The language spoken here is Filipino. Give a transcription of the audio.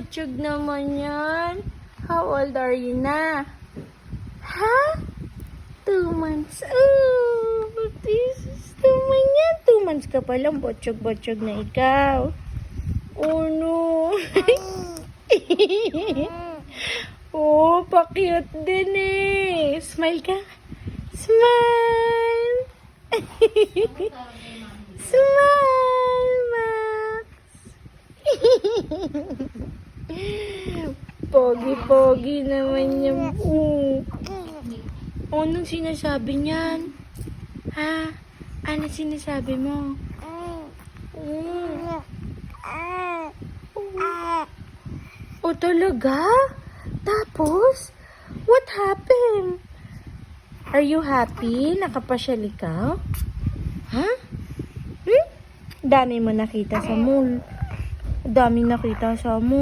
butchog naman yan. How old are you na? Ha? 2 months. Oh, Jesus naman yan. 2 months ka pa lang. Butchog-butchog na ikaw. Oh, no. Oh, pa-cute din eh. Smile ka. Smile. Smile, Max. Pogi-pogi naman yung... Anong sinasabi niyan? Ha? Ano sinasabi mo? Oh, talaga? Tapos? What happened? Are you happy? Nakapasyal ikaw? Ha? Dami mo nakita sa mall. Daming nakita sa mall.